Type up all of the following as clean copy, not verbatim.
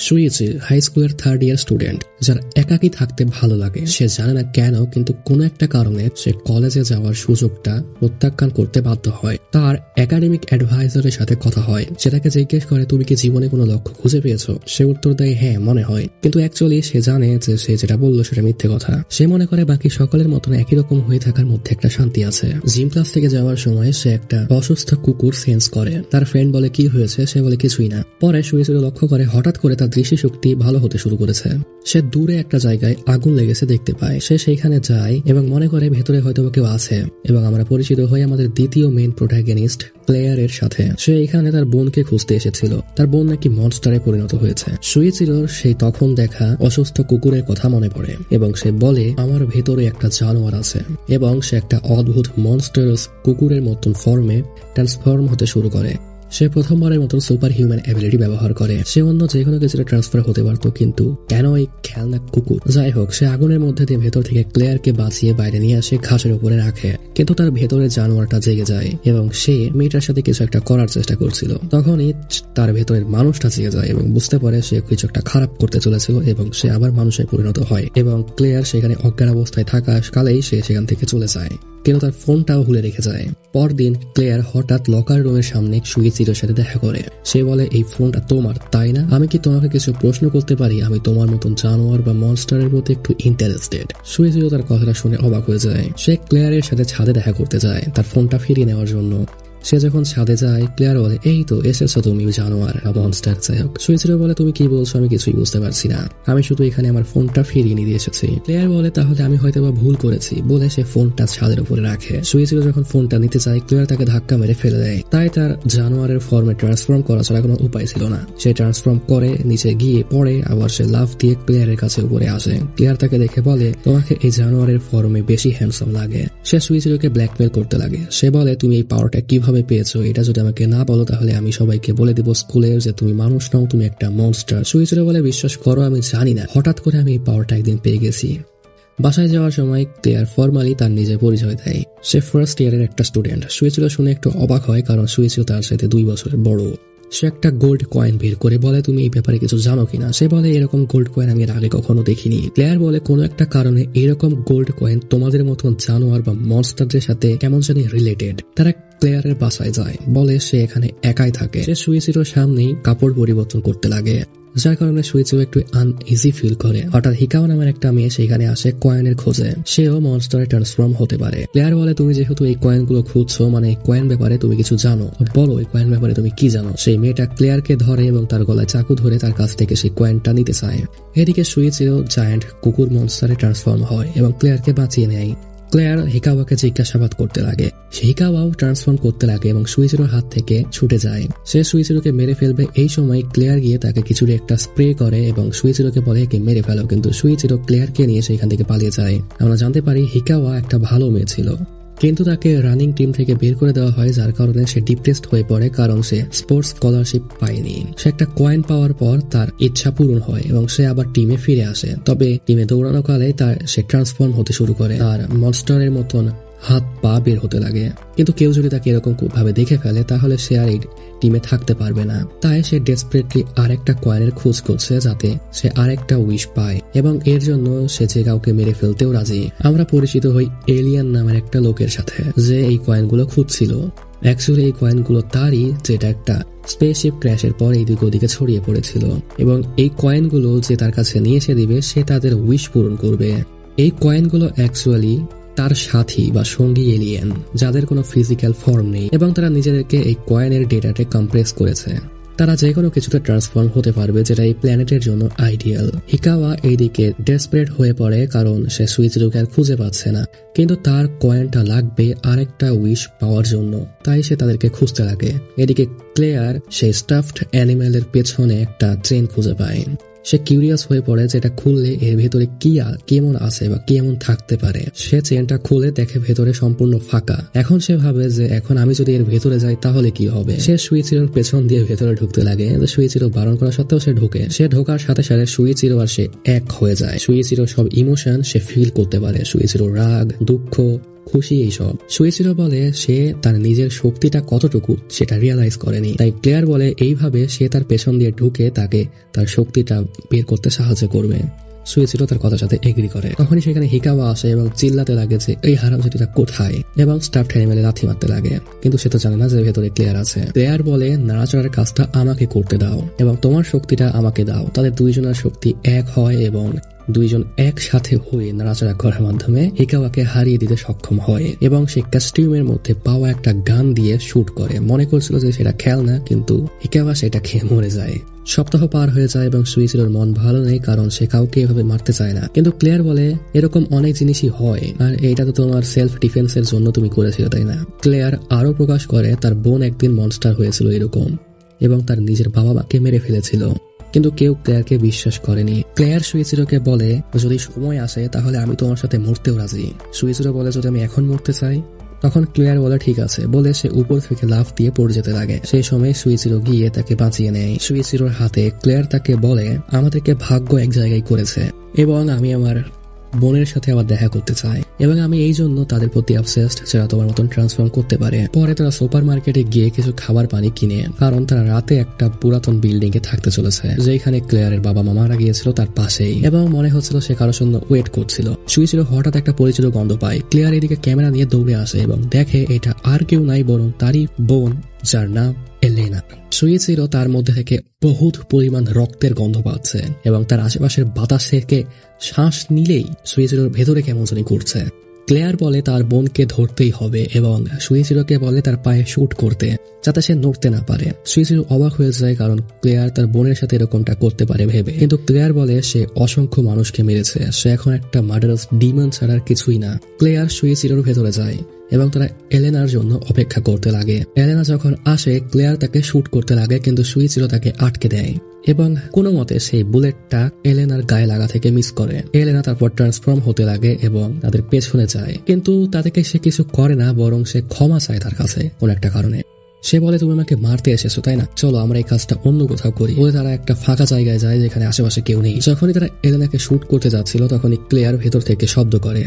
সুইচি high স্কুলের 3rd year student, যার একাকী থাকতে ভালো লাগে। সে জানে না কেন, কিন্তু কোনো একটা কারণে সে কলেজে যাওয়ার সুযোগটা প্রত্যাখ্যান করতে বাধ্য হয়। তার একাডেমিক অ্যাডভাইজারের সাথে কথা হয়, যেটাকে জিজ্ঞেস করে তুমি কি জীবনে কোনো লক্ষ্য খুঁজে পেয়েছো? সে উত্তর দেয় হ্যাঁ মনে হয়, কিন্তু অ্যাকচুয়ালি সে জানে যে সে যেটা বললো সেটা মিথ্যে কথা। সে মনে করে বাকি সকলের মতন একই রকম হয়ে থাকার মধ্যে একটা শান্তি আছে। জিম ক্লাস থেকে যাওয়ার সময় সে একটা অসুস্থ কুকুর সেন্স করে। তার ফ্রেন্ড বলে কি হয়েছে, সে বলে কিছুই না। পরে সুইচি লক্ষ্য করে হঠাৎ করে তার দৃষ্টিশক্তি ভালো হতে শুরু করেছে। সে দূরে একটা জায়গায় আগুন লেগেছে দেখতে পায়। সে সেইখানে যায় এবং মনে করে ভেতরে হয়তো কেউ আছে, এবং আমরা পরিচিত হই আমাদের দ্বিতীয় মেইন প্রোটাগনিস্ট ক্লেয়ারের সাথে। সে এখানে তার বোনকে খুঁজতে এসেছিল। তার বোন নাকি মনস্টারে পরিণত হয়েছে। সুইচিরোর সেই তখন দেখা অসুস্থ কুকুরের কথা মনে পড়ে এবং সে বলে আমার ভেতরে একটা জানোয়ার আছে, এবং সে একটা অদ্ভুত মনস্টারাস কুকুরের মতন ফর্মে ট্রান্সফর্ম হতে শুরু করে। সে প্রথমবারের মতন সুপার হিউম্যান অ্যাবিলিটি ব্যবহার করে। সে অন্য যে কোনো কিছুতে ট্রান্সফার হতে পারত, কিন্তু কেন এই খেলনা কুকুর? যাই হোক, সে আগুনের মধ্যে দিয়ে ভেতর থেকে ক্লেয়ারকে বাঁচিয়ে বাইরে নিয়ে আসে, ঘাসের উপরে রাখে। কিন্তু তার ভেতরে জানোয়ারটা জেগে যায় এবং সে মেয়েটার সাথে কিছু একটা করার চেষ্টা করছিল। তখনই তার ভেতরের মানুষটা জেগে যায় এবং বুঝতে পারে সে কিছু একটা খারাপ করতে চলেছিল, এবং সে আবার মানুষে পরিণত হয়। এবং ক্লেয়ার সেখানে অজ্ঞান অবস্থায় থাকা কালেই সে সেখান থেকে চলে যায়, কিন্তু তার ফোনটাও ভুলে রেখে যায়। পরদিন ক্লেয়ার হঠাৎ লকার রুমের সামনে সুইচিরোর সাথে দেখা করে। সে বলে এই ফোনটা তোমার, তাই না? আমি কি তোমাকে কিছু প্রশ্ন করতে পারি? আমি তোমার মতন জানোয়ার বা মনস্টারের প্রতি একটু ইন্টারেস্টেড। সুইচিরো তার কথাটা শুনে অবাক হয়ে যায়। সে ক্লেয়ারের সাথে ছাদে দেখা করতে যায় তার ফোনটা ফিরিয়ে নেওয়ার জন্য। সে যখন ছাদে যায়, ক্লেয়ার বলে এই তো এসেছো তুমি জানোয়ার বা মনস্টার। যাই হোক, সুইচিরো বলে তুমি কি বলছো? আমি কিছুই বুঝতে পারছি না, আমি শুধু এখানে আমার ফোনটা ফিরিয়ে নিয়ে এসেছি। ক্লেয়ার বলে তাহলে আমি হয়তো বা ভুল করেছি, বলে সে ফোনটা ছাদের উপরে রাখে। সুইচিরো যখন ফোনটা নিতে চায়, ক্লেয়ার তাকে ধাক্কা মেরে ফেলে দেয়। তাই তার জানোয়ারের ফর্মে ট্রান্সফর্ম করা ছাড়া কোনো উপায় ছিল না। সে ট্রান্সফর্ম করে নিচে গিয়ে পড়ে, আবার সে লাফ দিয়ে ক্লেয়ারের কাছে উপরে আসে। ক্লেয়ার তাকে দেখে বলে তোমাকে এই জানোয়ারের ফর্মে বেশি হ্যান্ডসাম লাগে। সে সুইচিরোকে ব্ল্যাকমেল করতে লাগে। সে বলে তুমি এই পাওয়ারটা কিভাবে পেয়েছো? এটা যদি আমাকে না বলো তাহলে আমি সবাইকে বলে দিব স্কুলের যে তুমি মানুষ নও, তুমি একটা মনস্টার। সুইচিরো বলে বিশ্বাস করো আমি জানি না, হঠাৎ করে আমি এই পাওয়ারটা একদিন পেয়ে গেছি। বাসায় যাওয়ার সময় ক্লেয়ার ফর্মালি তার নিজের পরিচয় দেয়। সে ফার্স্ট ইয়ারের একটা স্টুডেন্ট। সুইচিরো শুনে একটু অবাক হয়, কারণ সুইচিরো তার সাথে 2 বছরের বড়। সে একটা গোল্ড কয়েন বের করে বলে তুমি এই ব্যাপারে কিছু জানো কিনা? সে বলে এরকম গোল্ড কয়েন আমি এর আগে কখনো দেখিনি। ক্লেয়ার বলে কোনো একটা কারণে এরকম গোল্ড কয়েন তোমাদের মতন জানোয়ার বা মনস্টারদের সাথে কেমন জানি রিলেটেড। তারা ক্লেয়ারের বাসায় যায়, বলে সে এখানে একাই থাকে। সে সুইচিরোর সামনেই কাপড় পরিবর্তন করতে লাগে, যার কারণে সুইচিরো একটু আনইজি ফিল করে। হঠাৎ হিকাও নামের একটা মেয়ে সেখানে আসে কয়েনের খোঁজে। সেও মনস্টারে ট্রান্সফর্ম হতে পারে। প্লেয়ার বলে তুমি যেহেতু এই কয়েনগুলো খুঁজছো, মানে এই কয়েন ব্যাপারে তুমি কিছু জানো, বলো এই কয়েন ব্যাপারে তুমি কি জানো। সেই মেয়েটা ক্লেয়ারকে ধরে এবং তার গলায় চাকু ধরে তার কাছ থেকে সেই কয়েনটা নিতে চায়। এদিকে সুইচিরো জায়ান্ট কুকুর মনস্টারে ট্রান্সফর্ম হয় এবং ক্লেয়ারকে বাঁচিয়ে নেয়। ক্লেয়ার হিকাওয়াকে জিজ্ঞাসাবাদ করতে লাগে। হিকাওয়াও ট্রান্সফর্ম করতে লাগে এবং সুইচিরোর হাত থেকে ছুটে যায়। সে সুইচিরোকে মেরে ফেলবে। এই সময় ক্লেয়ার গিয়ে তাকে কিছুটা একটা স্প্রে করে এবং সুইচিরোকে বলে একে মেরে ফেলো, কিন্তু সুইচিরো ক্লেয়ারকে নিয়ে সেখান থেকে পালিয়ে যায়। আমরা জানতে পারি হিকাওয়া একটা ভালো মেয়ে ছিল, কিন্তু তাকে রানিং টিম থেকে বের করে দেওয়া হয়, যার কারণে সে ডিপ্রেসড হয়ে পড়ে, কারণ সে স্পোর্টস স্কলারশিপ পায়নি। সে একটা কয়েন পাওয়ার পর তার ইচ্ছা পূরণ হয় এবং সে আবার টিমে ফিরে আসে। তবে টিমে দৌড়ানো কালে সে ট্রান্সফর্ম হতে শুরু করে আর মনস্টারের মতন হাত পা বের হতে লাগে। কিন্তু কেউ যদি তাকে এরকম ভাবে দেখে ফেলে তাহলে সে আর এই টিমে থাকতে পারবে না। তাই সে ডেসপারেটলি আরেকটা কয়েনের খোঁজ করছে, যাতে সে আরেকটা উইশ পায়, এবং এর জন্য সে যে কাউকে মেরে ফেলতেও রাজি। আমরা পরিচিত হই এলিয়ান নামের একটা লোকের সাথে, যে এই কয়েনগুলো খুঁজছিল। অ্যাকচুয়ালি এই কয়েনগুলো তারই, যেটা একটা স্পেসশিপ ক্র্যাশের পর এই দিকে ওদিকে ছড়িয়ে পড়েছিল, এবং এই কয়েনগুলো যে তার কাছে নিয়ে এসে দিবে সে তাদের উইশ পূরণ করবে। এই কয়েনগুলো অ্যাকচুয়ালি তার সাথী বা সঙ্গী এলিয়েন, যাদের কোনো ফিজিক্যাল ফর্ম নেই, এবং তারা নিজেদেরকে এই কয়েনের ডেটাতে কম্প্রেস করেছে। তারা যে কোনো কিছুতে ট্রান্সফর্ম হতে পারবে, যেটা এই প্ল্যানেটের জন্য আইডিয়াল। হিকাওয়া এইদিকে ডেসপারেট হয়ে পড়ে, কারণ সে সুইচিরোকে আর খুঁজে পাচ্ছে না, কিন্তু তার কয়েনটা লাগবে আরেকটা উইশ পাওয়ার জন্য। তাই সে তাদেরকে খুঁজতে লাগে। এদিকে ক্লেয়ার সেই স্টাফড অ্যানিমেলের পেছনে একটা চেন খুঁজে পায়। সে কিউরিয়াস হয়ে পড়ে যে এটা খুললে এর ভেতরে কেমন আছে বা কেমন থাকতে পারে। সে চেনটা খুলে দেখে ভেতরে সম্পূর্ণ ফাঁকা। এখন সে ভাবে যে এখন আমি যদি এর ভেতরে যাই তাহলে কি হবে। সে সুইচিরোর পেছন দিয়ে ভেতরে ঢুকতে লাগে। সুইচিরো বারণ করা সত্ত্বেও সে ঢোকে। সে ঢোকার সাথে সাথে সুইচিরো আর সে এক হয়ে যায়। সুইচিরো সব ইমোশন সে ফিল করতে পারে। সুইচিরো রাগ, দুঃখ, খুশি এইসব। সুইচিরো বলে সে তার নিজের শক্তিটা কতটুকু সেটা রিয়েলাইজ করেনি, তাই ক্লেয়ার বলে এইভাবে সে তার পেছন দিয়ে ঢুকে তাকে তার শক্তিটা বের করতে সাহায্য করবে। সুইচিরো তার কথার সাথে এগ্রি করে। তখনই সেখানে হিকাওয়া আসে এবং চিল্লাতে লাগে যে এই হারামজাতিটা কোথায়, এবং স্টাফড অ্যানিমেলে লাথি মারতে লাগে, কিন্তু সে তো জানে না যে ভেতরে ক্লেয়ার আছে। ক্লেয়ার বলে নাড়াচাড়ার কাজটা আমাকে করতে দাও এবং তোমার শক্তিটা আমাকে দাও। তাদের দুইজনের শক্তি এক হয় এবং দুইজন একসাথে হয়ে নাড়াচাড়া করার মাধ্যমে হিকাওয়াকে হারিয়ে দিতে সক্ষম হয় এবং সে কস্টিউমের মধ্যে পাওয়া একটা গান দিয়ে শুট করে। মনে করছিল যে সেটা খেলনা, কিন্তু হিকাওয়া সেটা খেয়ে মরে যায়। সপ্তাহ পার হয়ে যায় এবং সুইচিরোর মন ভালো নেই, কারণ সে কাউকে এভাবে মারতে চায় না। কিন্তু ক্লেয়ার বলে এরকম অনেক জিনিসই হয়, আর এইটা তো তোমার সেলফ ডিফেন্সের জন্য তুমি করেছিলে, তাই না? ক্লেয়ার আরো প্রকাশ করে তার বোন একদিন মনস্টার হয়েছিল এরকম, এবং তার নিজের বাবা মাকে মেরে ফেলেছিল, কিন্তু কেউ ক্লেয়ারকে বিশ্বাস করেনি। ক্লেয়ার সুইচিরোকে বলে যদি সময় আসে তাহলে আমি তোমার সাথে মরতেও রাজি। সুইচিরো বলে যদি আমি এখন মরতে চাই? তখন ক্লেয়ার বলে ঠিক আছে, বলে সে উপর থেকে লাফ দিয়ে পড়ে যেতে লাগে। সেই সময় সুইচিরো গিয়ে তাকে বাঁচিয়ে নেয়। সুইচিরোর হাতে ক্লেয়ার তাকে বলে আমাদেরকে ভাগ্য এক জায়গায় করেছে এবং আমি আমার বোনের সাথে আবার দেখা করতে চায়, এবং আমি এই জন্য তাদের প্রতি অবসেসড যারা তোমার মতন ট্রান্সফর্ম করতে পারে। পরে তারা সুপার মার্কেটে গিয়ে কিছু খাবার পানি কিনে, কারণ তারা রাতে একটা পুরাতন বিল্ডিং এ থাকতে চলেছে যেখানে ক্লেয়ারের বাবা মা মারা গিয়েছিল তার পাশেই, এবং মনে হচ্ছিল সে কারোর জন্য ওয়েট করছিল। সুইচিরো হঠাৎ একটা পরিচিত গন্ধ পায়। ক্লেয়ার এদিকে ক্যামেরা নিয়ে দৌড়ে আসে এবং দেখে এটা আর কেউ নাই বরং তারই বোন, যার নাম এলেনা। সুইচিরো তার মধ্যে থেকে বহুত পরিমাণ রক্তের গন্ধ পাচ্ছে এবং তার আশেপাশের বাতাস থেকে শ্বাস নিলেই সুইচিরোর ভেতরে কেমন জানি করছে। ক্লেয়ার বলে তার বোনকে ধরতেই হবে এবং সুইচিরোকে বলে তার পায়ে শুট করতে যাতে সে নড়তে না পারে। সুইচিরো অবাক হয়ে যায়, কারণ ক্লেয়ার তার বোনের সাথে এরকমটা করতে পারে ভেবে, কিন্তু ক্লেয়ার বলে সে অসংখ্য মানুষকে মেরেছে, সে এখন একটা মার্ডারাস ডিমন ছাড়ার কিছুই না। ক্লেয়ার সুইচিরোর ভেতরে যায় এবং তারা এলেনার জন্য অপেক্ষা করতে লাগে। এলেনা যখন আসে ক্লেয়ার তাকে শুট করতে লাগে, কিন্তু সুইচিরো তাকে আটকে দেয় এবং কোনো মতে সেই বুলেটটা এলেনার গায়ে লাগা থেকে মিস করে। এলেনা তারপর ট্রান্সফর্ম হতে লাগে এবং তাদের পেছনে যায়, কিন্তু তাদেরকে সে কিছু করে না, বরং সে ক্ষমা চায় তার কাছে কোন একটা কারণে। সে বলে তুমি আমাকে মারতে এসেছো তাই না, চলো আমরা এই কাজটা অন্য কোথাও করি। বলে তারা একটা ফাঁকা জায়গায় যায় যেখানে আশেপাশে কেউ নেই। যখনই তারা এলেনাকে শুট করতে যাচ্ছিল তখনই ক্লেয়ার ভেতর থেকে শব্দ করে।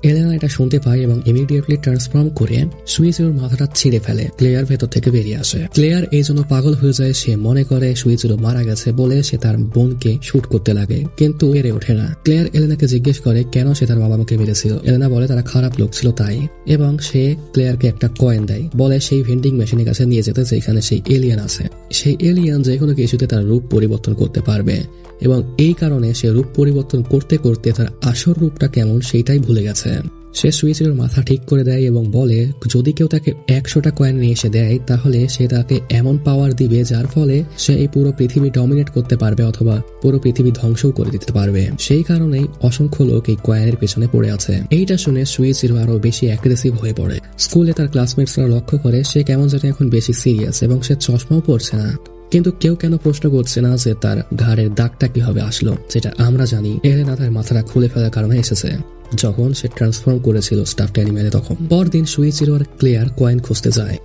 এলেনা এটা শুনতে পায় এবং ইমিডিয়েটলি ট্রান্সফর্ম করে সুইচিরোর মাথাটা ছিঁড়ে ফেলে। ক্লেয়ার ভেতর থেকে বেরিয়ে আসে। ক্লেয়ার এই জন্য পাগল হয়ে যায়, সে মনে করে সুইচিরো মারা গেছে বলে সে তার বোনকে শুট করতে লাগে, কিন্তু পেরে ওঠে না। ক্লেয়ার এলেনাকে জিজ্ঞেস করে কেন সে তার বাবা মাকে মেরেছিল। এলেনা বলে তারা খারাপ লোক ছিল তাই, এবং সে ক্লেয়ারকে একটা কয়েন দেয়, বলে সেই ভেন্ডিং মেশিনের কাছে নিয়ে যেতে যেখানে সেই এলিয়ান আছে। সেই এলিয়ান যে কোনো কিছুতে তার রূপ পরিবর্তন করতে পারবে, এবং এই কারণে সে রূপ পরিবর্তন করতে করতে তার আসল রূপটা কেমন সেইটাই ভুলে গেছে। সে সুইচিরোর মাথা ঠিক করে দেয় এবং বলে যদি কেউ তাকে 100টা কয়েন নিয়ে এসে দেয় তাহলে সে তাকে এমন পাওয়ার দিবে যার ফলে সে এই পুরো পৃথিবী ডমিনেট করতে পারবে অথবা পুরো পৃথিবী ধ্বংসও করে দিতে পারবে। সেই কারণেই অসংখ্য লোক এই কয়েনের পেছনে পড়ে আছে। এইটা শুনে সুইচিরো আরো বেশি অ্যাগ্রেসিভ হয়ে পড়ে। স্কুলে তার ক্লাসমেটসরা লক্ষ্য করে সে কেমন যেন এখন বেশি সিরিয়াস এবং সে চশমাও পরছে না, কিন্তু কেউ কেন প্রশ্ন করছে না যে তার ঘাড়ের দাগটা কিভাবে আসলো, যেটা আমরা জানি এলেনা তার মাথাটা খুলে ফেলার কারণে এসেছে যখন সে ট্রান্সফর্ম করেছিল স্টাফড অ্যানিমেলে। তখন পরদিন সুইচিরো আর ক্লেয়ার কয়েন খুঁজতে যায়,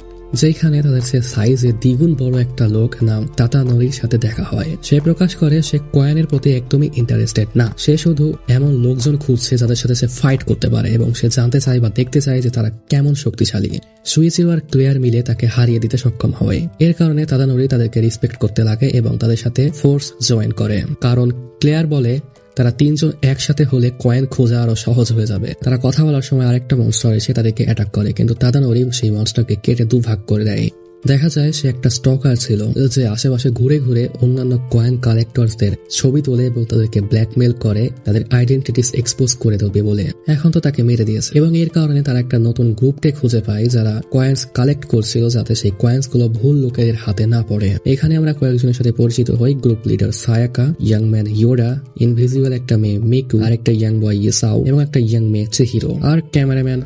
যেখানে তাদের সে সাইজে দ্বিগুণ বড় একটা লোক নাম তাতানোরির সাথে দেখা হয়। সে প্রকাশ করে সে কয়েনের প্রতি একদমই ইন্টারেস্টেড না, সে শুধু এমন লোকজন খুঁজছে যাদের সাথে সে ফাইট করতে পারে এবং সে জানতে চায় বা দেখতে চায় যে তারা কেমন শক্তিশালী। সুইচিরো আর ক্লেয়ার মিলে তাকে হারিয়ে দিতে সক্ষম হয়। এর কারণে তাতানোরি তাদেরকে রেসপেক্ট করতে লাগে এবং তাদের সাথে ফোর্স জয়েন করে, কারণ ক্লেয়ার বলে তারা তিনজন একসাথে হলে কয়েন খোঁজা আরো সহজ হয়ে যাবে। তারা কথা বলার সময় আরেকটা মনস্টার এসে তাদেরকে অ্যাটাক করে, কিন্তু তাতানোরি সেই মনস্টারকে কেটে দুভাগ করে দেয়। দেখা যায় সে একটা স্টকার ছিল যে আশেপাশে ঘুরে ঘুরে অন্যান্য কয়েন কালেক্টরদের ছবি তোলে এবং তাদেরকে ব্ল্যাকমেল করে তাদের আইডেন্টিটিস এক্সপোজ করে দেবে বলে। এখন তো তাকে মেরে দিয়েছে এবং এর কারণে তারা একটা নতুন গ্রুপকে খুঁজে পায় যারা কয়েন্স কালেক্ট করছিল যাতে সেই কয়েন্স গুলো ভুল লোকেদের হাতে না পড়ে। এখানে আমরা কয়েকজনের সাথে পরিচিত হই। Group leader Sayaka, young man Yoda, invisible একটা মেয়ে মিকু, আর একটা ইয়াং বয় ইসাও এবং একটা ইয়াং মেয়ে চিহিরো, আর ক্যামেরাম্যান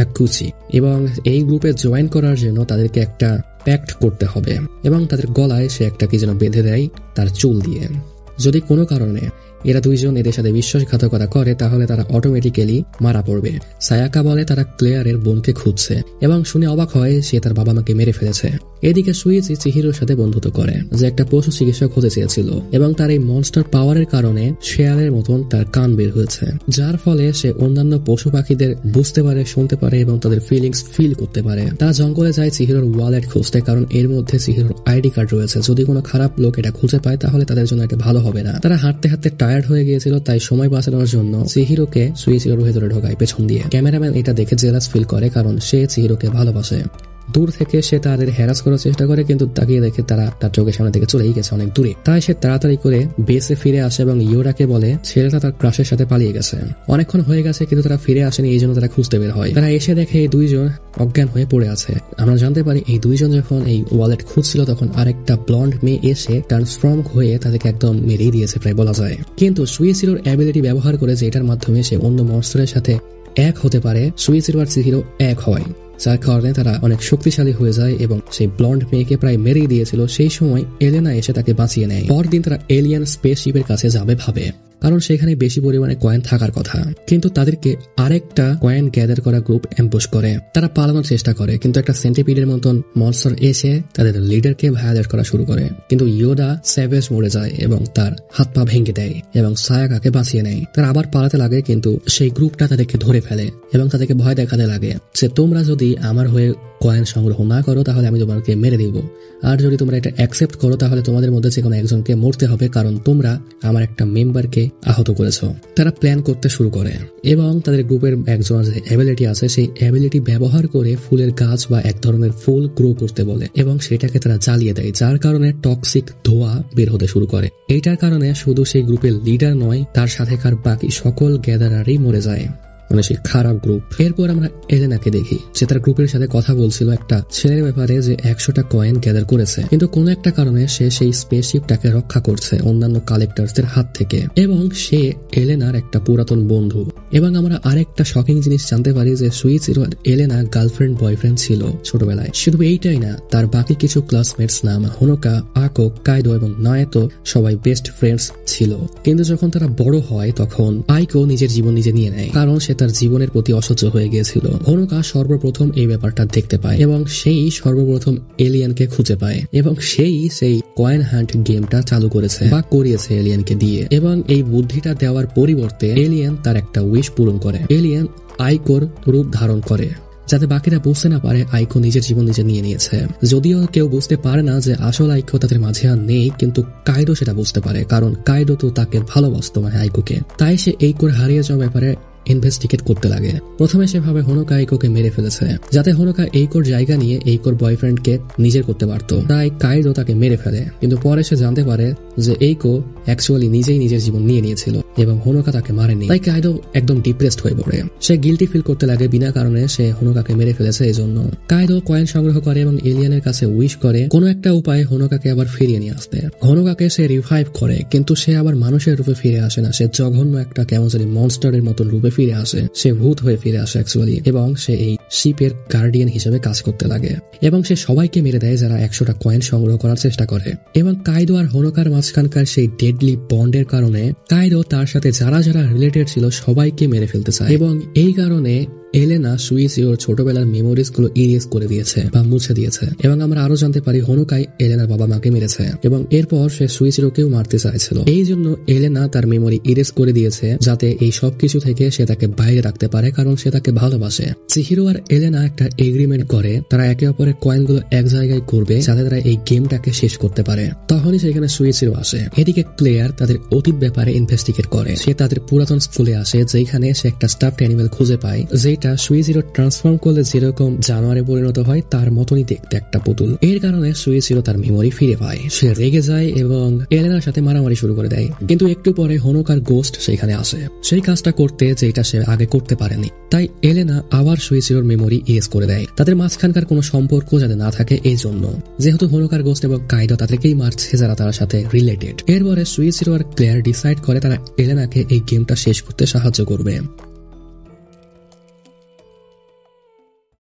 আকুচি। এবং এই গ্রুপে জয়েন করার জন্য তাদেরকে একটা প্যাক্ট করতে হবে এবং তাদের গলায় সে একটা কি যেন বেঁধে দেয় তার চুল দিয়ে। যদি কোনো কারণে এরা দুইজন এদের সাথে বিশ্বাসঘাতকতা করে তাহলে তারা অটোমেটিক্যালি মারা পড়বে। সায়াকা বলে তারা ক্লেয়ারের বোনকে খুঁজছে এবং শুনে অবাক হয় সে তার বাবা মাকে মেরে ফেলেছে। এদিকে সুইচি চিহিরোর সাথে বন্ধুত্ব করে, যে একটা পশু চিকিৎসক হতে চেয়েছিল এবং তার এই মনস্টার পাওয়ারের কারণে শেয়ালের মতন তার কান বের হয়েছে, যার ফলে সে অন্যান্য পশু পাখিদের বুঝতে পারে, শুনতে পারে এবং তাদের ফিলিংস ফিল করতে পারে। তারা জঙ্গলে যায় চিহিরোর ওয়ালেট খুঁজতে, কারণ এর মধ্যে চিহিরোর আইডি কার্ড রয়েছে। যদি কোনো খারাপ লোক এটা খুঁজে পায় তাহলে তাদের জন্য এটা ভালো হবে না। তারা হাঁটতে হাঁটতে টায়ার্ড হয়ে গিয়েছিল, তাই সময় বাঁচানোর জন্য চিহিরোকে সুইচিরোর ভেতরে ঢোকায় পেছন দিয়ে। ক্যামেরাম্যান এটা দেখে জেলাস ফিল করে, কারণ সে চিহিরোকে ভালোবাসে। দূর থেকে সে তাদের হ্যারাস করার চেষ্টা করে, কিন্তু তাকিয়ে দেখে তারা তার চোখের সামনে থেকে চলেই গেছে অনেক দূরে। তাই সে তাড়াতাড়ি করে বেসে ফিরে আসে এবং ইয়োরাকে বলে ছেলেটা তার ক্রাশের সাথে পালিয়ে গেছে। অনেকক্ষণ হয়ে গেছে কিন্তু তারা ফিরে আসেনি, এই জন্য তারা খুঁজতে বের হয়। তারা এসে দেখে এই দুইজন অজ্ঞান হয়ে পড়ে আছে। আমরা জানতে পারি এই দুইজন যখন এই ওয়ালেট খুঁজছিল তখন আরেকটা ব্লন্ড মেয়ে এসে ট্রান্সফর্ম হয়ে তাদেরকে একদম মেরেই দিয়েছে প্রায় বলা যায়। কিন্তু সুইচিরোর অ্যাবিলিটি ব্যবহার করে যে এটার মাধ্যমে সে অন্য মনস্টারের সাথে এক হতে পারে, সুইচিরো আর চিহিরো এক হয়, যার কারণে তারা অনেক শক্তিশালী হয়ে যায় এবং সেই ব্লন্ড মেয়েকে প্রায় মেরেই দিয়েছিল। সেই সময় এলেনা এসে তাকে বাঁচিয়ে নেয়। পরদিন তারা এলিয়ান স্পেসশিপের কাছে যাবে ভাবে, কারণ সেখানে বেশি পরিমাণে কয়েন থাকার কথা। কিন্তু তাদেরকে আরেকটা কয়েন গ্যাদার করা গ্রুপ অ্যাম্বুশ করে। তারা পালানোর চেষ্টা করে, কিন্তু একটা সেন্টিপিডের মতন মনস্টার এসে তাদের লিডারকে ভায়োলেট করা শুরু করে। কিন্তু ইয়োদা স্যাভেজ মরে যায় এবং তার হাত পা ভেঙে দেয় এবং সায়াকাকে বাঁচিয়ে নেয়। তারা আবার পালাতে লাগে, কিন্তু সেই গ্রুপটা তাদেরকে ধরে ফেলে এবং তাদেরকে ভয় দেখাতে লাগে যে তোমরা যদি আমার হয়ে কয়েন সংগ্রহ না করো তাহলে আমি তোমাকে মেরে দিব, আর যদি তোমরা এটা অ্যাকসেপ্ট করো তাহলে তোমাদের মধ্যে যে কোনো একজনকে মরতে হবে, কারণ তোমরা আমার একটা মেম্বারকে আহত করেছো। তারা প্ল্যান করতে শুরু করে এবং তাদের গ্রুপের একজন যে অ্যাবিলিটি আছে সেই অ্যাবিলিটি ব্যবহার করে ফুলের গাছ বা এক ধরনের ফুল গ্রো করতে বলে এবং সেটাকে তারা জ্বালিয়ে দেয়, যার কারণে টক্সিক ধোঁয়া বের হতে শুরু করে। এইটার কারণে শুধু সেই গ্রুপের লিডার নয়, তার সাথেকার বাকি সকল গ্যাদারারই মরে যায়, মানে সেই খারাপ গ্রুপ। এরপর আমরা এলেনাকে দেখি, যে তার গ্রুপের সাথে কথা বলছিল একটা ছেলের ব্যাপারে যে 100টা কয়েন গ্যাদার করেছে, কিন্তু কোন একটা কারণে সে সেই স্পেসশিপটাকে রক্ষা করছে অন্যান্য কালেক্টরদের হাত থেকে এবং সে এলেনার একটা পুরাতন বন্ধু। এবং আমরা আরেকটা শকিং জিনিস জানতে পারি যে সুইচিরো আর এলেনা গার্লফ্রেন্ড বয়ফ্রেন্ড ছিল ছোটবেলায়। শুধু এইটাই না, তার বাকি কিছু ক্লাসমেটস নাম হোনোকা, আকো, কাইদো এবং নায়েতো সবাই বেস্ট ফ্রেন্ডস ছিল। কিন্তু যখন তারা বড় হয় তখন আইকো নিজের জীবন নিজে নিয়ে নেয়, কারণ সে তার জীবনের প্রতি অসহ্য হয়ে গিয়েছিল। হোনোকা সর্বপ্রথম এই ব্যাপারটা দেখতে পায় এবং সেই সর্বপ্রথম এলিয়ানকে খুঁজে পায় এবং সেই কয়েন হান্ট গেমটা চালু করেছে বা করিয়েছে এলিয়ানকে দিয়ে। এবং এই বুদ্ধিটা দেওয়ার পরিবর্তে এলিয়ান তার একটা উইশ পূরণ করে। এলিয়ান আইকোর রূপ ধারণ করে যাতে বাকিরা বুঝতে না পারে আইকো নিজের জীবন নিজে নিয়ে নিয়েছে। যদিও কেউ বুঝতে পারে না যে আসল আইকো তাদের মাঝে আর নেই, কিন্তু কাইডো সেটা বুঝতে পারে, কারণ কাইডো তো তাকে ভালোবাসতো মানে আইকোকে। তাই সে এইকোর হারিয়ে যাওয়ার ব্যাপারে ইনভেস্টিগেট করতে লাগে। প্রথমে সে ভাবে হোনোকা এইকোকে মেরে ফেলেছে যাতে হোনোকা এইকোর জায়গা নিয়ে এইকোর বয়ফ্রেন্ডকে নিজের করতে পারতো, তাই কাইডো তাকে মেরে ফেলে। কিন্তু পরে সে জানতে পারে যে এইকো অ্যাকচুয়ালি নিজেই নিজের জীবন নিয়ে নিয়েছিল এবং হোনোকা তাকে মারেনি। তাই কাইডো একদম ডিপ্রেসড হয়ে পড়ে। সে গিল্টি ফিল করতে লাগে বিনা কারণে সে হোনোকাকে মেরে ফেলেছে। এই জন্য কাইডো কয়েন সংগ্রহ করে এবং এলিয়ানের কাছে উইশ করে কোনো একটা উপায়ে হোনোকাকে আবার ফিরিয়ে নিয়ে আসতে। হোনোকাকে সে রিভাইভ করে, কিন্তু সে আবার মানুষের রূপে ফিরে আসে না, সে জঘন্য একটা কেমন জানি মনস্টারের মতন রূপে ফিরে আসে। সে ভূত হয়ে ফিরে আসে অ্যাকচুয়ালি, এবং সে এই শিপের গার্ডিয়ান হিসেবে কাজ করতে লাগে এবং সে সবাইকে মেরে দেয় যারা 100টা কয়েন সংগ্রহ করার চেষ্টা করে। এবং কাইদো আর হোনোকার মাঝখানকার সেই ডেডলি বন্ডের কারণে কাইদো তার সাথে যারা যারা রিলেটেড ছিল সবাইকে মেরে ফেলতে চায় এবং এই কারণে এলেনা সুইচিরোর ছোটবেলার মেমোরিজ গুলো ইরেজ করে দিয়েছে বা মুছে দিয়েছে। এবং আমরা আরো জানতে পারি হোনোকাই এলেনার বাবা মাকে মেরেছে এবং এরপর সে সুইচিরোকেও মারতে চাইছিল। এই জন্য এলেনা তার মেমোরি ইরেজ করে দিয়েছে যাতে এই সবকিছু থেকে সে তাকে বাইরে রাখতে পারে, কারণ সে তাকে ভালোবাসে। চিহিরো আর এলেনা একটা এগ্রিমেন্ট করে তারা একে অপরের কয়েনগুলো এক জায়গায় করবে যাতে তারা এই গেমটাকে শেষ করতে পারে। তখনই সেখানে সুইচিরো আসে। এদিকে ক্লেয়ার তাদের অতীত ব্যাপারে ইনভেস্টিগেট করে। সে তাদের পুরাতন স্কুলে আসে যেখানে সে একটা স্টাফড অ্যানিমেল খুঁজে পায়, যেটা সুইচিরো ট্রান্সফর্ম করলে যেরকম জানোয়ারে পরিণত হয় তার মতনই দেখতে একটা পুতুল। এর কারণে সুইচিরো তার মেমোরি ফিরে পায়। সে রেগে যায় এবং এলেনার সাথে মারামারি শুরু করে দেয়। কিন্তু একটু পরে হোনোকার গোস্ট সেখানে আসে সেই কাজটা করতে যেটা সে আগে করতে পারেনি। তাই এলেনা আবার সুইচিরোর মেমোরি ইরেজ করে দেয় তাদের মাঝখানকার কোনো সম্পর্ক যাতে না থাকে এই জন্য, যেহেতু হোনোকার গোস্ট এবং কাইডো তাদেরকেই মারছে যারা তার সাথে রিলেটেড। এরপরে সুইচিরো আর ক্লেয়ার ডিসাইড করে তারা এলেনাকে এই গেমটা শেষ করতে সাহায্য করবে।